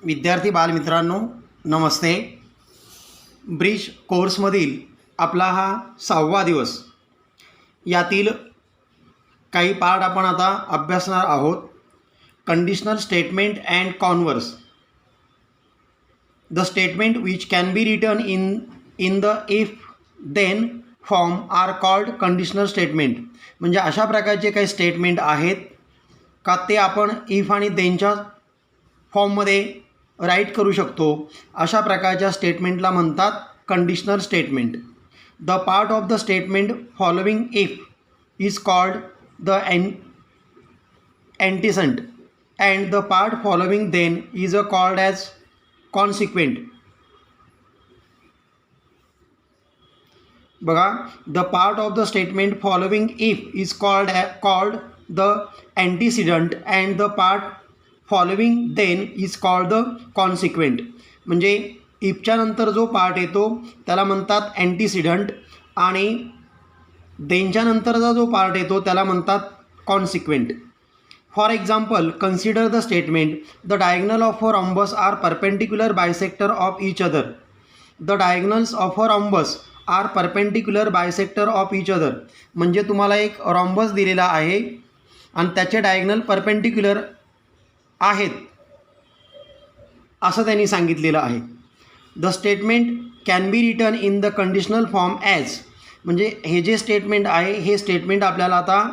विद्यार्थी बालमित्रांनो नमस्ते. ब्रिज कोर्समधील आपला हा 6वा दिवस. यातील काही पार्ट आपण आता अभ्यासणार आहोत. Conditional statement and converse. The statement which can be written in the if then form are called conditional statement. म्हणजे अशा प्रकारचे काही स्टेटमेंट आहेत का ते आपण इफ आणि देनच्या फॉर्ममध्ये राईट करू शकतो. अशा प्रकारच्या स्टेटमेंटला म्हणतात conditional statement. The part of the statement following if is called the antecedent and the part following then is called as consequent. बघा, the part of the statement following if is called the antecedent and the part following then is called the consequent. म्हणजे इफच्या नंतर जो part येतो त्याला म्हणतात antecedent आणि देनच्या नंतरचा जो पार्ट येतो त्याला म्हणतात consequent. For example, consider the statement, the diagonal of a rhombus are perpendicular bisector of each other. The diagonals of a rhombus are perpendicular bisector of each other. म्हणजे तुम्हाला एक रॉम्बस दिलेला आहे आणि त्याचे डायगोनल परपेंडिक्युलर आहेत असं त्यांनी सांगितलेलं आहे. The statement can be written in the conditional form as. म्हणजे हे जे स्टेटमेंट आहे हे स्टेटमेंट आपल्याला आता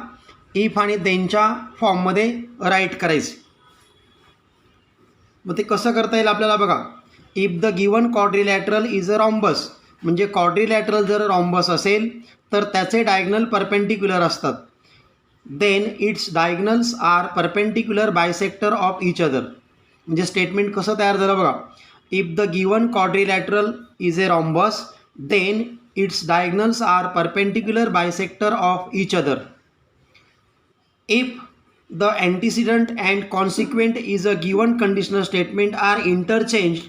इफ आणि देनच्या फॉर्ममध्ये राईट करायचे. मग ते कसं करता येईल आपल्याला बघा. If the given quadrilateral is a rhombus. म्हणजे क्वाड्रिलॅटरल जर रॉम्बस असेल तर त्याचे डायगोनल परपेंडिक्युलर असतात. Then its diagonals are perpendicular bisector of each other. म्हणजे स्टेटमेंट कसं तयार झालं बघा. If the given quadrilateral is a rhombus then its diagonals are perpendicular bisector of each other. If the antecedent and consequent is a given conditional statement are interchanged,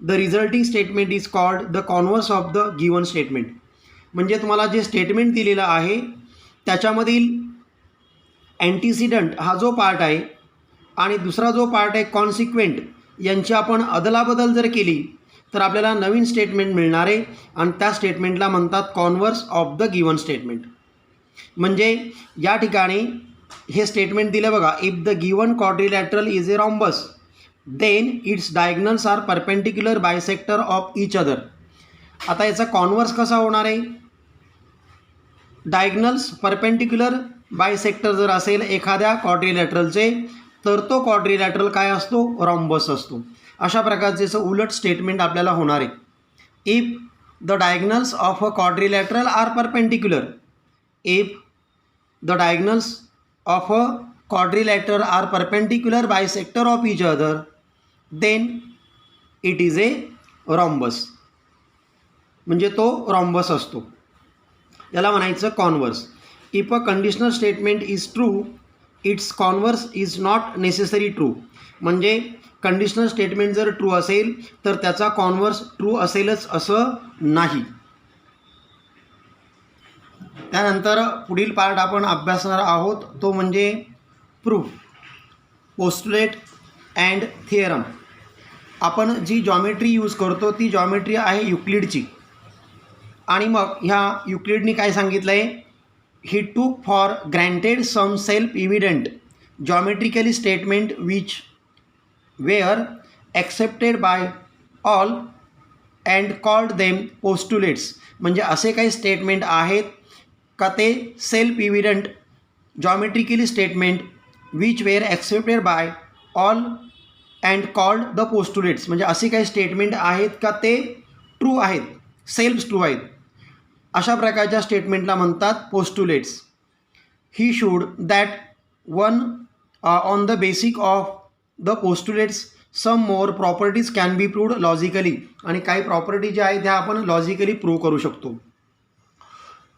the resulting statement is called the converse of the given statement. म्हणजे तुम्हाला जे statement दिलेलं आहे त्याच्यामधील antecedent हा जो part आहे आणि दुसरा जो पार्ट आहे कॉन्सिक्वेंट यांची आपण अदलाबदल जर केली तर आपल्याला नवीन स्टेटमेंट मिळणार आहे आणि त्या स्टेटमेंटला म्हणतात converse of the given statement. म्हणजे या ठिकाणी हे स्टेटमेंट दिलं बघा. If the given quadrilateral is a rhombus then its diagonals are perpendicular bisector of each other. आता याचा कॉन्वर्स कसा होणार आहे. डायगोनल्स परपेंडिक्युलर बायसेक्टर जर असेल एखाद्या क्वाड्रिलॅटरलचे तर तो क्वाड्रिलॅटरल काय असतो, रॉम्बस असतो. अशा प्रकारचे उलट स्टेटमेंट आपल्याला होणार आहे. If the diagonals of a quadrilateral are perpendicular. If the diagonals of a quadrilateral are perpendicular bisector of each other then it is a rhombus. म्हणजे तो रॉम्बस असतो. याला म्हणायचं converse. If a conditional statement is true its converse is not necessary true. म्हणजे conditional statement जर true असेल तर त्याचा कॉन्वर्स ट्रू असेलच असं नाही. त्यानंतर पुढील पार्ट आपण अभ्यासणार आहोत तो म्हणजे प्रूफ, पोस्टुलेट अँड थिअरम. आपण जी जॉमेट्री यूज करतो ती जॉमेट्री आहे युक्लिडची. आणि मग ह्या युक्लिडनी काय सांगितलं आहे. ही took for granted some self evident geometrically statement which were accepted by all and called them postulates. म्हणजे असे काही स्टेटमेंट आहेत का ते self evident geometrically statement which were accepted by all and called the postulates. म्हणजे असे काही statement आहेत का ते ट्रू आहेत, सेल्फ ट्रू आहेत. अशा प्रकारच्या स्टेटमेंटला म्हणतात postulates. He should that one on the basic of the postulates some more properties can be proved logically. आणि काही प्रॉपर्टी ज्या आहेत त्या आपण लॉजिकली प्रूव्ह करू शकतो.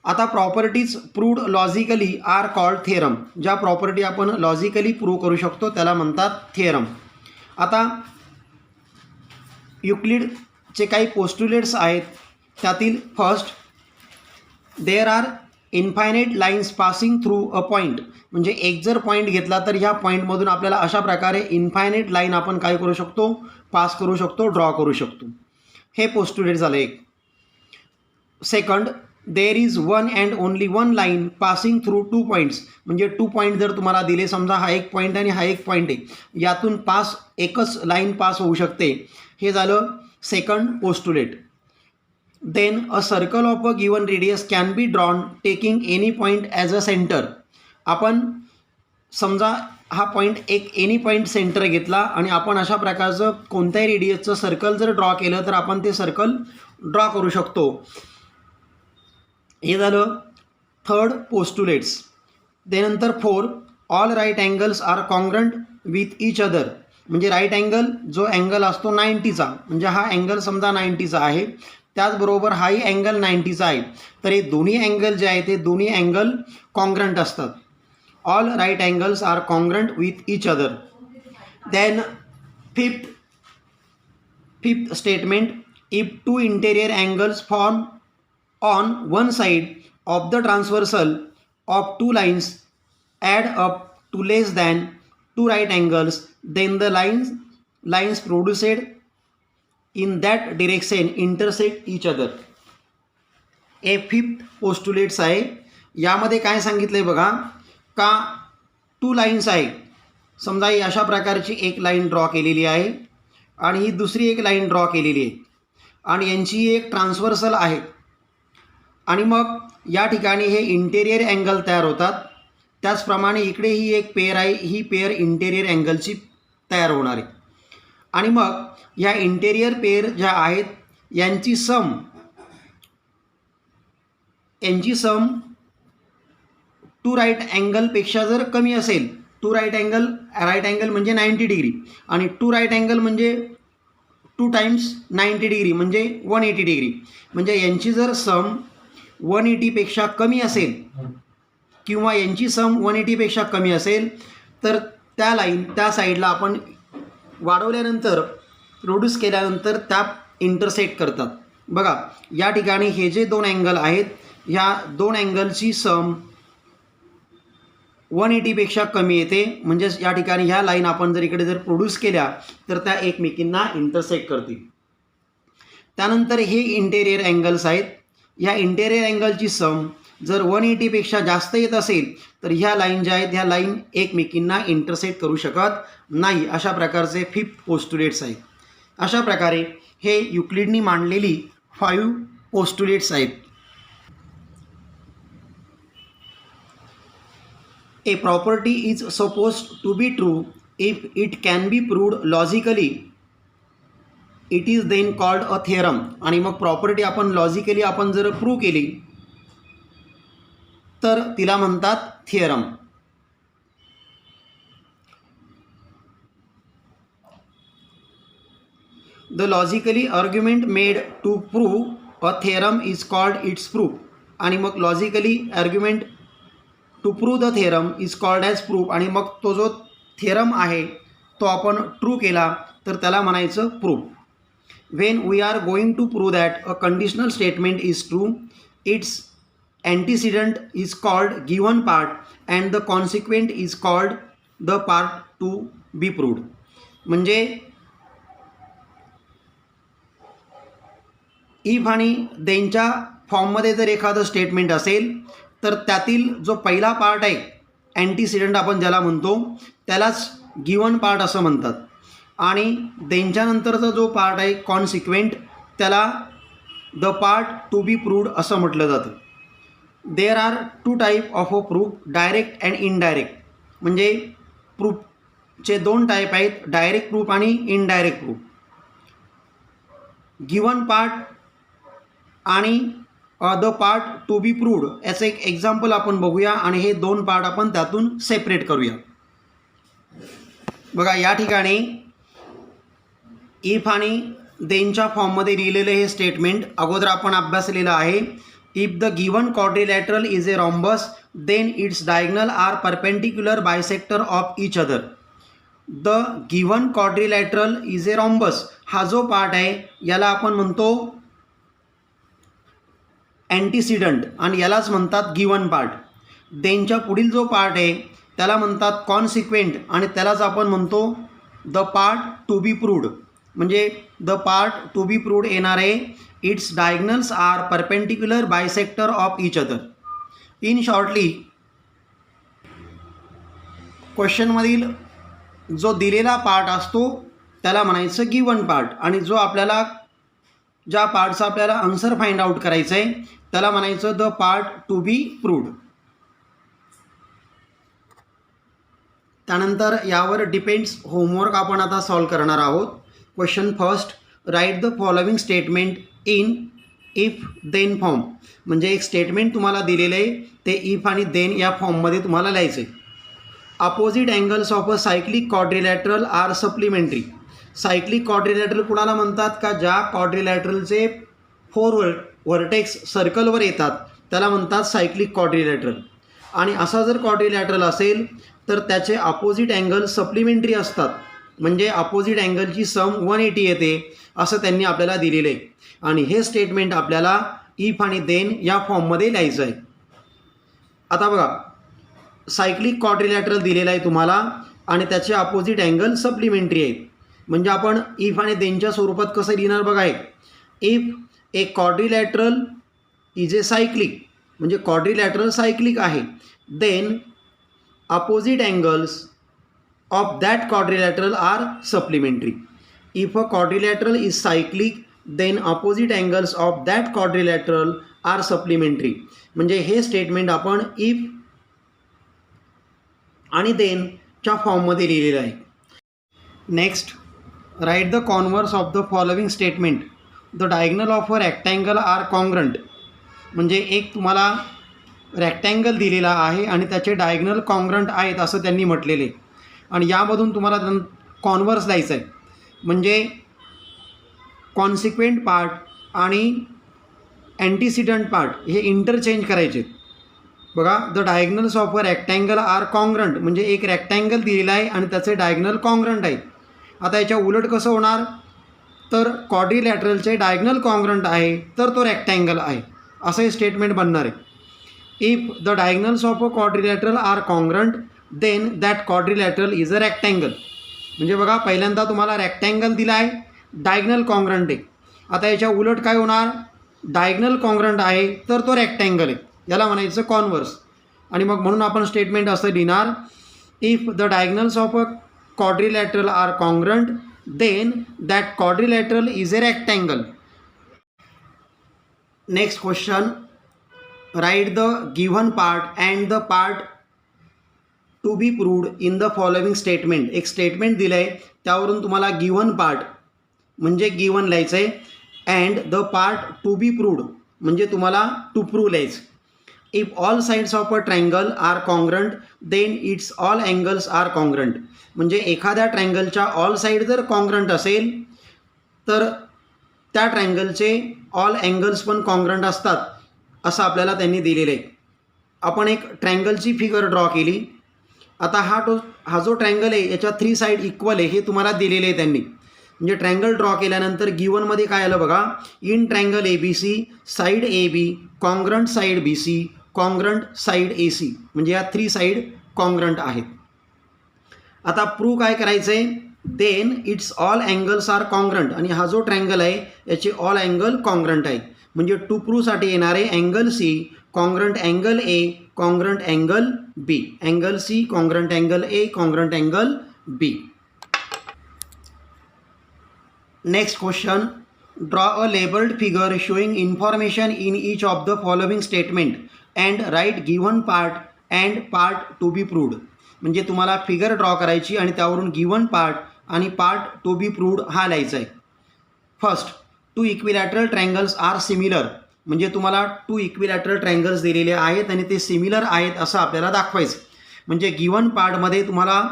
आता properties proved logically are called theorem. ज्या प्रॉपर्टी आपण लॉजिकली प्रूव्ह करू शकतो त्याला म्हणतात थिअरम. आता युक्लिडचे काही पोस्टुलेट्स आहेत त्यातील first there are infinite lines passing through a point, म्हणजे एक जर पॉईंट घेतला तर ह्या पॉईंटमधून आपल्याला अशा प्रकारे इन्फायनाईट लाईन आपण काय करू शकतो, पास करू शकतो, ड्रॉ करू शकतो. हे पोस्टुलेट झालं एक. Second, there is one and only one line passing through 2 points, म्हणजे 2 पॉईंट जर तुम्हाला दिले, समजा हा एक पॉईंट आणि हा एक पॉईंट आहे, यातून एकच लाईन पास होऊ शकते. हे झालं second postulate. Then a circle of a given radius can be drawn taking any point as a centre. आपण समजा हा पॉईंट एनी पॉईंट सेंटर घेतला आणि आपण अशा प्रकारचं कोणत्याही रेडियसचं सर्कल जर ड्रॉ केलं तर आपण ते सर्कल ड्रॉ करू शकतो. हे झालं थर्ड पोस्टुलेट्स. त्यानंतर 4, all right angles are congruent with each other, म्हणजे राईट अँगल जो अँगल असतो 90चा, म्हणजे हा अँगल समजा 90चा आहे, त्याचबरोबर हाही अँगल 90चा आहे, तर हे दोन्ही अँगल जे आहे ते दोन्ही अँगल कॉन्ग्रंट असतात. All right angles are congruent with each other. Then fifth statement, if 2 interior angles form on one side of the transversal of 2 lines add up to less than 2 right angles, then the lines produced in that direction intersect each other. हे fifth postulates आहे. यामध्ये काय सांगितलं आहे बघा, का 2 lines आहे, समजा ही अशा प्रकारची एक लाईन ड्रॉ केलेली आहे आणि ही दुसरी एक लाईन ड्रॉ केलेली आहे आणि यांची एक ट्रान्सव्हर्सल आहे आणि मग या ठिकाणी हे इंटेरियर अँगल तयार होतात. त्याचप्रमाणे इकडे ही एक पेअर आहे, ही पेअर इंटेरियर अँगलची तयार होणार आहे आणि मग ह्या इंटेरियर पेअर ज्या आहेत यांची सम 2 राईट अँगलपेक्षा जर कमी असेल, 2 राईट अँगल म्हणजे 90 डिग्री आणि 2 राईट अँगल म्हणजे 2 टाइम्स 90 डिग्री म्हणजे 180 डिग्री, म्हणजे यांची जर सम 180पेक्षा कमी असेल किंवा यांची सम 180पेक्षा कमी असेल तर त्या लाईन त्या साईडला आपण वाढवल्यानंतर प्रोड्यूस केल्यानंतर त्या इंटरसेक्ट करतात. बघा या ठिकाणी हे जे 2 अँगल आहेत, ह्या 2 अँगलची सम 180पेक्षा कमी येते, म्हणजेच या ठिकाणी ह्या लाईन आपण जर इकडे जर प्रोड्यूस केल्या तर त्या एकमेकींना इंटरसेक्ट करतील. त्यानंतर हे इंटेरियर अँगल्स आहेत, ह्या इंटेरियर अँगलची सम जर 180पेक्षा जास्त येत असेल तर ह्या लाईन ज्या आहेत ह्या लाईन एकमेकींना इंटरसेक्ट करू शकत नाही. अशा प्रकारचे फिफ्थ पोस्टुलेट्स आहेत. अशा प्रकारे हे युक्लिडनी मांडलेली 5 पोस्टुलेट्स आहेत. A property is supposed to be true if it can be proved logically, it is then called a theorem. आणि मग प्रॉपर्टी आपण लॉजिकली आपण जर प्रूव्ह केली तर तिला म्हणतात theorem. The logically argument made to prove a theorem is called its proof. आणि मग logically argument to prove the theorem is called as proof. आणि मग तो जो थिअरम आहे तो आपण ट्रू केला तर त्याला म्हणायचं proof. When we are going to prove that a conditional statement is true, its antecedent is called given part and the consequent is called the part to be proved. म्हणजे if आणि देनच्या फॉर्ममध्ये जर एखादं statement असेल तर त्यातील जो पहिला पार्ट आहे अँटीसिडंट आपण ज्याला म्हणतो त्यालाच गिवन पार्ट असं म्हणतात आणि त्यांच्यानंतरचा जो पार्ट आहे कॉन्सिक्वेंट त्याला the part to be proved असं म्हटलं जातं. There are 2 type of a proof, direct and indirect. म्हणजे प्रूफचे 2 टाईप आहेत, डायरेक्ट प्रूफ आणि इनडायरेक्ट प्रूफ. गिवन पार्ट आणि the part to be proved याचं एक एक्झाम्पल आपण बघूया आणि हे 2 पार्ट आपण त्यातून सेपरेट करूया. बघा या ठिकाणी इफ आणि देनच्या फॉर्ममध्ये लिहिलेलं हे स्टेटमेंट अगोदर आपण अभ्यासलेलं आहे. If the given quadrilateral is a rhombus then its diagonal are perpendicular bisector of each other. The given quadrilateral is a rhombus हा जो पार्ट आहे याला आपण म्हणतो अँटीसिडंट आणि यालाच म्हणतात गिवन पार्ट. देनच्या पुढील जो पार्ट आहे त्याला म्हणतात कॉन्सिक्वेंट आणि त्यालाच आपण म्हणतो the part to be proved. म्हणजे the part to be proved येणार आहे it's diagonals are perpendicular bisector of each other. In shortly क्वेश्चनमधील जो दिलेला पार्ट असतो त्याला म्हणायचं गिवन पार्ट आणि जो आपल्याला ज्या पार्टचा आपल्याला आन्सर फाइंड आउट करायचं आहे त्याला म्हणायचं the part to be proved. त्यानंतर यावर डिपेंड्स होमवर्क आपण आता सॉल्व करणार आहोत. Question first, write the following statement in if then form. म्हणजे एक स्टेटमेंट तुम्हाला दिलेलं आहे ते इफ आणि देन या फॉर्ममध्ये तुम्हाला लिहायचं आहे. Opposite angles of a cyclic quadrilateral are supplementary. Cyclic quadrilateral कुणाला म्हणतात का ज्या क्वाड्रिलॅटरलचे 4 व्हर्टेक्स सर्कलवर येतात त्याला म्हणतात सायक्लिक क्वाड्रिलॅटरल. आणि असा जर क्वाड्रिलॅटरल असेल तर त्याचे अपोजिट अँगल सप्लिमेंटरी असतात. म्हणजे अपोजिट अँगलची सम 180 येते असं त्यांनी आपल्याला दिलेलं आहे. आणि हे स्टेटमेंट आपल्याला इफ आणि देन या फॉर्ममध्ये लिहायचं आहे. आता बघा, सायक्लिक क्वाड्रिलॅटरल दिलेला आहे तुम्हाला आणि त्याचे अपोजिट अँगल सप्लिमेंटरी आहेत. म्हणजे आपण इफ आणि देनच्या स्वरूपात कसं लिहिणार बघा. If a quadrilateral is a cyclic, म्हणजे क्वाड्रिलॅटरल सायक्लिक आहे, then opposite angles of that quadrilateral are supplementary. If a quadrilateral is cyclic then opposite angles of that quadrilateral are supplementary. म्हणजे हे स्टेटमेंट आपण इफ आणि देनच्या फॉर्ममध्ये लिहिलेलं आहे. Next, write the converse of the following statement. The diagonal of a rectangle are congruent. म्हणजे एक तुम्हाला रॅक्टँगल दिलेला आहे आणि त्याचे डायगनल कॉन्ग्रंट आहेत असं त्यांनी म्हटलेले. आणि यामधून तुम्हाला कॉन्व्हर्स द्यायचं आहे. म्हणजे कॉन्सिक्वेंट पार्ट आणि अँटीसिडंट पार्ट हे इंटरचेंज करायचे. बघा, the diagonals of a rectangle are congruent म्हणजे एक रॅक्टँगल दिलेला आहे आणि त्याचे डायगनल कॉन्ग्रंट आहेत. आता याच्या उलट कसं होणार, तर क्वाड्रिलॅटरलचे डायगनल कॉन्ग्रंट आहे तर तो रॅक्टँगल आहे असं हे स्टेटमेंट बनणार आहे. If the diagonals of a quadrilateral are congruent then that quadrilateral is a rectangle. म्हणजे बघा, पहिल्यांदा तुम्हाला रॅक्टँगल दिला आहे, डायगनल कॉन्ग्रंट आहे. आता याच्या उलट काय होणार, डायगनल कॉन्ग्रंट आहे तर तो रॅक्टँगल आहे, याला म्हणायचं कॉन्व्हर्स. आणि मग म्हणून आपण स्टेटमेंट असं लिहिणार, if the diagonals of a quadrilateral are congruent then that quadrilateral is a rectangle. Next question, write the given part and the part to be proved in the following statement. एक statement दिलं आहे त्यावरून तुम्हाला given part म्हणजे given लिहायचं आहे and the part to be proved म्हणजे तुम्हाला टू प्रूव्ह लिहायचं. If all sides of a triangle are congruent then its all angles are congruent. म्हणजे एखाद्या ट्रायंगलच्या ऑल साईड जर कॉन्ग्रंट असेल तर त्या ट्रायंगलचे ऑल अँगल्स पण कॉन्ग्रंट असतात असं आपल्याला त्यांनी दिलेलं आहे. आपण एक ट्रायंगलची फिगर ड्रॉ केली. आता हा जो ट्रायंगल आहे याच्या 3 साईड इक्वल आहे हे तुम्हाला दिलेले आहे त्यांनी. म्हणजे ट्रायंगल ड्रॉ केल्यानंतर गिवनमध्ये काय आलं बघा, in triangle ABC side AB congruent side BC congruent side AC म्हणजे या 3 साईड कॉन्ग्रंट आहेत. आता प्रूव्ह काय करायचं आहे, then its all angles are congruent आणि हा जो ट्रायंगल आहे याचे ऑल अँगल कॉन्ग्रंट आहे. म्हणजे टू प्रूव्हसाठी येणारे angle C congruent angle A congruent angle B, angle C congruent angle A congruent angle B. Next question, draw a labelled figure showing information in each of the following statement and write given part and part to be proved. म्हणजे तुम्हाला figure draw करायची आणि त्यावरून given part आणि part to be proved हा लिहायचा आहे. First, 2 equilateral triangles are similar. म्हणजे तुम्हाला 2 इक्विलॅटरल ट्रायंगल्स दिलेले आहेत आणि ते सिमिलर आहेत असं आपल्याला दाखवायचं. म्हणजे गिव्हन पार्टमध्ये तुम्हाला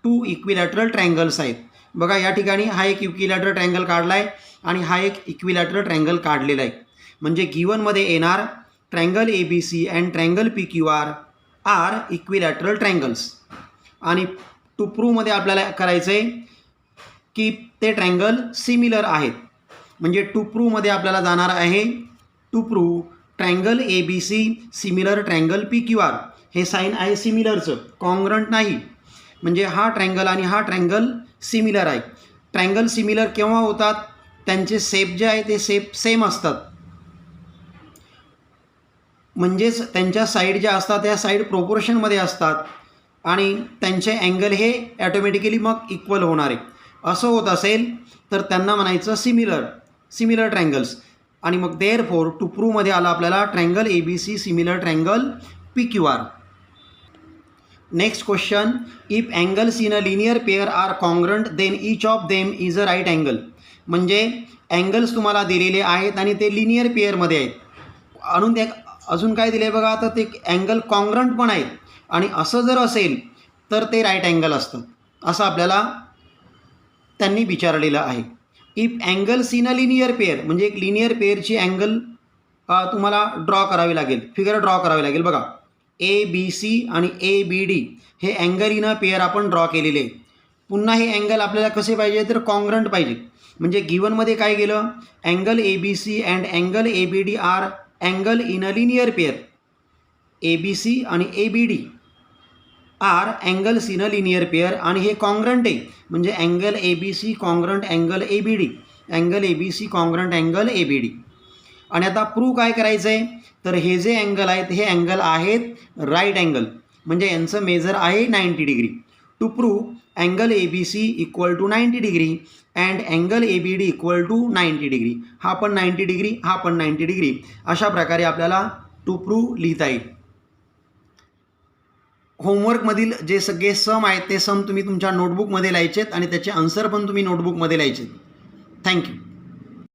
2 इक्विलॅटरल ट्रायंगल्स आहेत. बघा, या ठिकाणी हा एक इक्विलॅटरल ट्रायंगल काढला आहे आणि हा एक इक्विलॅटरल ट्रायंगल काढलेला आहे. म्हणजे गिव्हनमध्ये येणार triangle ABC and triangle PQR are equilateral triangles. आणि टू प्रूव्हमध्ये आपल्याला करायचं आहे की ते ट्रायंगल सिमिलर आहेत. म्हणजे टू प्रूव्हमध्ये आपल्याला जाणार आहे to prove triangle A B C similar triangle P Q R, हे साईन आहे सिमिलरचं, कॉन्ग्रंट नाही. म्हणजे हा ट्रँगल आणि हा ट्रँगल सिमिलर आहे. ट्रँगल सिमिलर केव्हा होतात? त्यांचे शेप जे आहे ते शेप सेम असतात, म्हणजेच त्यांच्या साईड ज्या असतात त्या साईड प्रोपोर्शनमध्ये असतात आणि त्यांचे अँगल हे ॲटोमॅटिकली मग इक्वल होणार आहे. असं होत असेल तर त्यांना म्हणायचं सिमिलर ट्रँगल्स. आणि मग देअरफॉर टू प्रूव्हमध्ये आलं आपल्याला triangle A B C similar triangle P Q R. Next question, if angles in a linear pair are congruent then each of them is a right angle. म्हणजे angles तुम्हाला दिलेले आहेत आणि ते लिनियर पेअरमध्ये आहेत. अजून काय दिले बघा, तर ते अँगल कॉन्ग्रंट पण आहेत आणि असं जर असेल तर ते राईट अँगल असतं, असं आपल्याला त्यांनी विचारलेलं आहे. If angles in a linear pair, म्हणजे एक लिनियर पेअरची अँगल तुम्हाला ड्रॉ करावी लागेल, फिगर ड्रॉ करावी लागेल. बघा ए बी सी आणि ए बी डी हे अँगल इन अ पेअर आपण ड्रॉ केलेले आहे. पुन्हा हे अँगल आपल्याला कसे पाहिजे, तर कॉन्ग्रंट पाहिजे. म्हणजे गिवनमध्ये काय गेलं, angle A B C and angle A B D are angle in a linear pair. A B C आणि A B D are angles in a linear pair आणि हे कॉन्ग्रंट आहे. म्हणजे angle A B C congruent angle A B D, angle A B C congruent angle A B D. आणि आता prove काय करायचं आहे, तर हे जे अँगल आहेत हे अँगल आहेत राईट अँगल, म्हणजे यांचं मेजर आहे 90 degree. To prove angle A B C equal to 90 degree and angle A B D equal to 90 degree. हा पण 90 डिग्री, हा पण 90 डिग्री. अशा प्रकारे आपल्याला टू प्रूव्ह लिहिता येईल. होमवर्कमधील जे सगळे सम आहेत ते सम तुम्ही तुमच्या नोटबुकमध्ये लिहायचेत आणि त्याचे आन्सर पण तुम्ही नोटबुकमध्ये लिहायचेत. थँक्यू.